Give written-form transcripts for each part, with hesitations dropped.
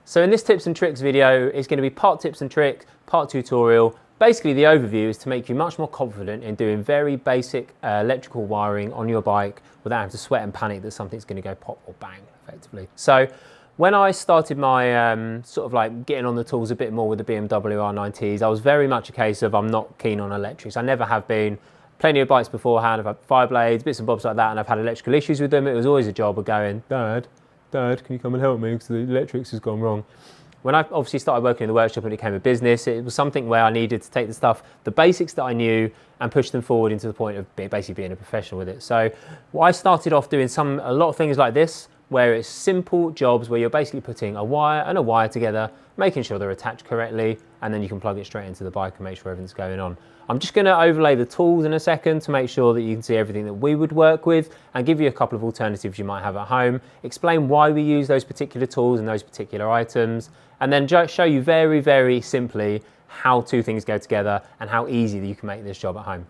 So in this tips and tricks video, it's going to be part tips and tricks, part tutorial. Basically the overview is to make you much more confident in doing very basic electrical wiring on your bike without having to sweat and panic that something's going to go pop or bang effectively. So when I started my sort of like getting on the tools a bit more with the BMW R9Ts, I was very much a case of I'm not keen on electrics. I never have been. Plenty of bikes beforehand, I've had fire blades, bits and bobs like that, and I've had electrical issues with them. It was always a job of going, Dad, can you come and help me because the electrics has gone wrong. When I obviously started working in the workshop and it became a business, it was something where I needed to take the stuff, the basics that I knew, and push them forward into the point of basically being a professional with it. So I started off doing a lot of things like this, where it's simple jobs where you're basically putting a wire and a wire together, making sure they're attached correctly, and then you can plug it straight into the bike and make sure everything's going on. I'm just going to overlay the tools in a second to make sure that you can see everything that we would work with and give you a couple of alternatives you might have at home, explain why we use those particular tools and those particular items, and then show you very, very simply how two things go together and how easy that you can make this job at home.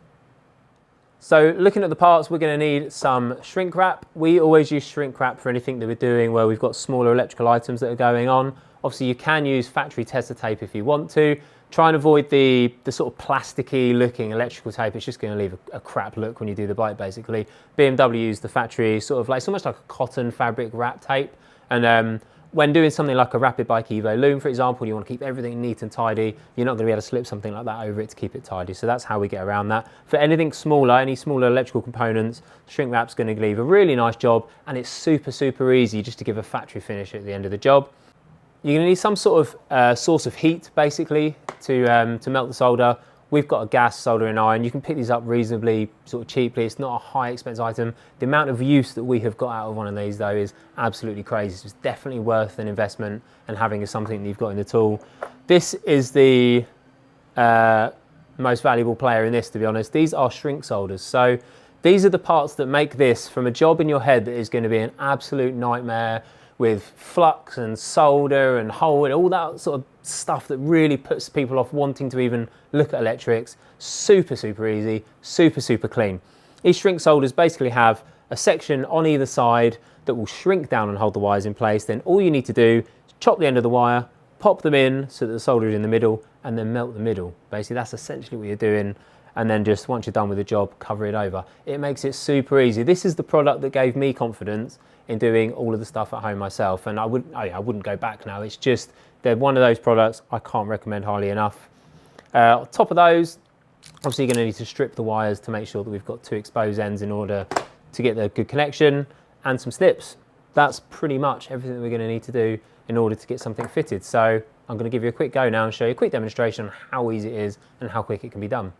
So looking at the parts, we're going to need some shrink wrap. We always use shrink wrap for anything that we're doing where we've got smaller electrical items that are going on. Obviously you can use factory tester tape if you want to. Try and avoid the sort of plasticky looking electrical tape. It's just going to leave a crap look when you do the bike basically. BMW used the factory sort of like, it's almost like a cotton fabric wrap tape. And when doing something like a rapid bike Evo Loom, for example, you want to keep everything neat and tidy. You're not going to be able to slip something like that over it to keep it tidy. So that's how we get around that. For anything smaller, any smaller electrical components, shrink wrap's going to leave a really nice job, and it's super, super easy just to give a factory finish at the end of the job. You're going to need some sort of source of heat basically to melt the solder. We've got a gas soldering iron. You can pick these up reasonably sort of cheaply. It's not a high expense item. The amount of use that we have got out of one of these though is absolutely crazy. It's definitely worth an investment and having something that you've got in the tool. This is the most valuable player in this, to be honest. These are shrink solders. So these are the parts that make this from a job in your head that is going to be an absolute nightmare with flux and solder and hole and all that sort of stuff that really puts people off wanting to even look at electrics. Super, super easy, super, super clean. These shrink solders basically have a section on either side that will shrink down and hold the wires in place. Then all you need to do is chop the end of the wire, pop them in so that the solder is in the middle, and then melt the middle. Basically, that's essentially what you're doing. And then just once you're done with the job, cover it over. It makes it super easy. This is the product that gave me confidence in doing all of the stuff at home myself, and I wouldn't go back now. It's just, they're one of those products I can't recommend highly enough. On top of those, obviously you're going to need to strip the wires to make sure that we've got two exposed ends in order to get the good connection, and some snips. That's pretty much everything that we're going to need to do in order to get something fitted. So I'm going to give you a quick go now and show you a quick demonstration on how easy it is and how quick it can be done.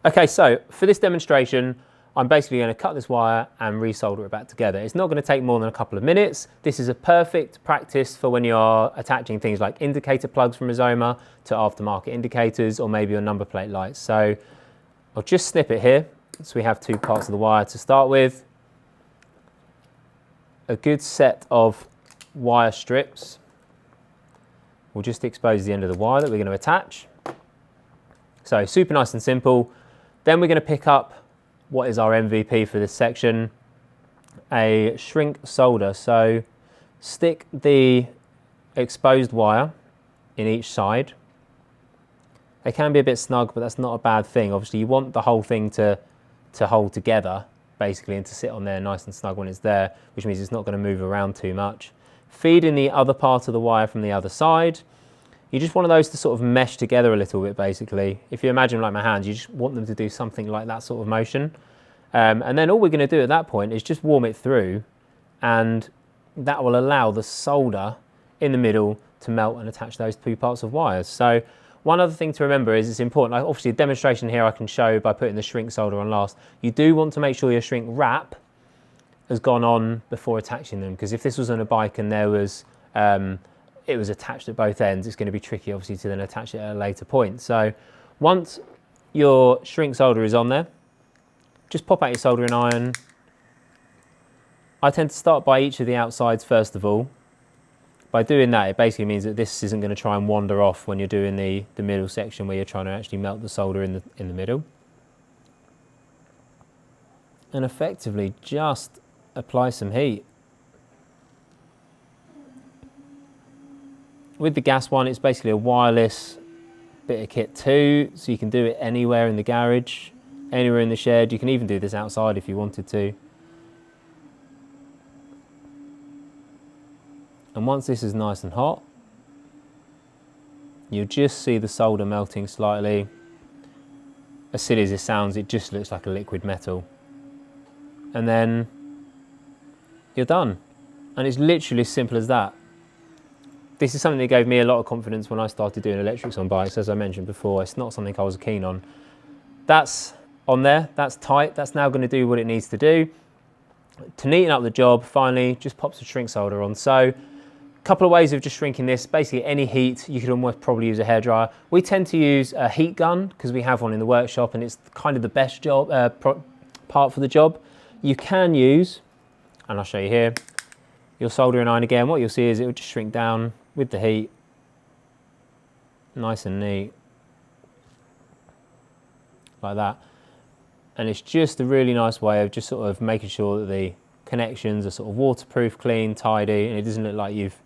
Okay, so for this demonstration, I'm basically going to cut this wire and resolder it back together. It's not going to take more than a couple of minutes. This is a perfect practice for when you're attaching things like indicator plugs from Rizoma to aftermarket indicators, or maybe your number plate lights. So I'll just snip it here. So we have two parts of the wire to start with. A good set of wire strips. We'll just expose the end of the wire that we're going to attach. So super nice and simple. Then we're going to pick up what is our MVP for this section, a shrink solder. So stick the exposed wire in each side. They can be a bit snug, but that's not a bad thing. Obviously you want the whole thing to hold together basically and to sit on there nice and snug when it's there, which means it's not going to move around too much. Feed in the other part of the wire from the other side. You just want those to sort of mesh together a little bit basically. If you imagine like my hands, you just want them to do something like that sort of motion. And then all we're going to do at that point is just warm it through, and that will allow the solder in the middle to melt and attach those two parts of wires. So one other thing to remember is it's important, like obviously a demonstration here I can show by putting the shrink solder on last. You do want to make sure your shrink wrap has gone on before attaching them, because if this was on a bike and there was it was attached at both ends, it's going to be tricky obviously to then attach it at a later point. So once your shrink solder is on there, just pop out your soldering iron. I tend to start by each of the outsides first of all. By doing that, it basically means that this isn't going to try and wander off when you're doing the middle section where you're trying to actually melt the solder in the middle. And effectively just apply some heat. With the gas one, it's basically a wireless bit of kit too, so you can do it anywhere in the garage, anywhere in the shed. You can even do this outside if you wanted to. And once this is nice and hot, you'll just see the solder melting slightly. As silly as it sounds, it just looks like a liquid metal. And then you're done. And it's literally as simple as that. This is something that gave me a lot of confidence when I started doing electrics on bikes. As I mentioned before, it's not something I was keen on. That's on there, that's tight, that's now going to do what it needs to do. To neaten up the job, finally, just pop some shrink solder on. So, a couple of ways of just shrinking this. Basically, any heat, you could almost probably use a hairdryer. We tend to use a heat gun because we have one in the workshop and it's kind of the best job part for the job. You can use, and I'll show you here, your soldering iron again. What you'll see is it will just shrink down with the heat, nice and neat, like that. And it's just a really nice way of just sort of making sure that the connections are sort of waterproof, clean, tidy, and it doesn't look like you've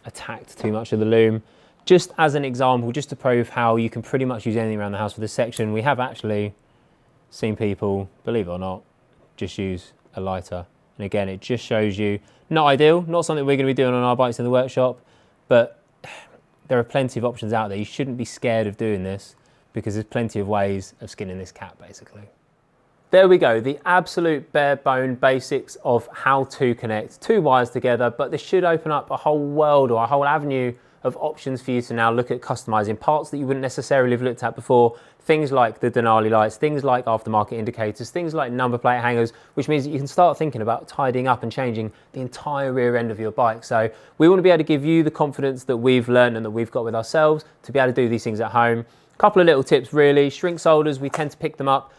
attacked too much of the loom. Just as an example, just to prove how you can pretty much use anything around the house for this section, we have actually seen people, believe it or not, just use a lighter. And again, it just shows you, not ideal, not something we're going to be doing on our bikes in the workshop, but there are plenty of options out there. You shouldn't be scared of doing this because there's plenty of ways of skinning this cat, basically. There we go, the absolute bare bone basics of how to connect two wires together, but this should open up a whole world or a whole avenue of options for you to now look at customizing parts that you wouldn't necessarily have looked at before. Things like the Denali lights, things like aftermarket indicators, things like number plate hangers, which means that you can start thinking about tidying up and changing the entire rear end of your bike. So we want to be able to give you the confidence that we've learned and that we've got with ourselves to be able to do these things at home. A couple of little tips really. Shrink solders, we tend to pick them up.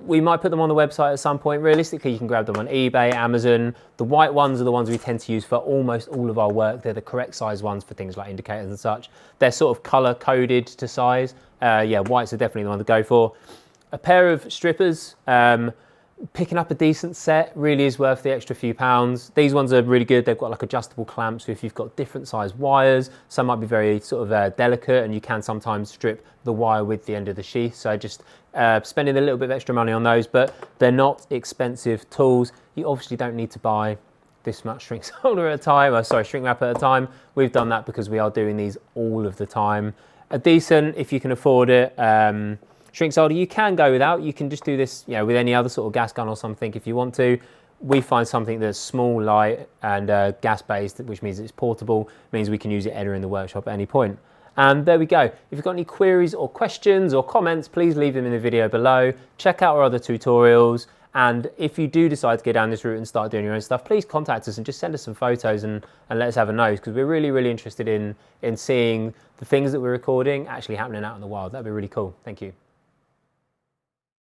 We might put them on the website at some point. Realistically, you can grab them on eBay, Amazon. The white ones are the ones we tend to use for almost all of our work. They're the correct size ones for things like indicators and such. They're sort of color coded to size. Yeah, whites are definitely the one to go for. A pair of strippers, picking up a decent set really is worth the extra few pounds. These ones are really good. They've got like adjustable clamps. So if you've got different size wires, some might be very sort of delicate, and you can sometimes strip the wire with the end of the sheath. So just spending a little bit of extra money on those, but they're not expensive tools. You obviously don't need to buy this much shrink solder at a time, shrink wrap at a time. We've done that because we are doing these all of the time. A decent, if you can afford it, shrink solder, you can go without. You can just do this, you know, with any other sort of gas gun or something if you want to. We find something that's small, light, and gas-based, which means it's portable, means we can use it anywhere in the workshop at any point. And there we go. If you've got any queries or questions or comments, please leave them in the video below. Check out our other tutorials. And if you do decide to go down this route and start doing your own stuff, please contact us and just send us some photos and let us have a nose, because we're really, really interested in seeing the things that we're recording actually happening out in the wild. That'd be really cool. Thank you.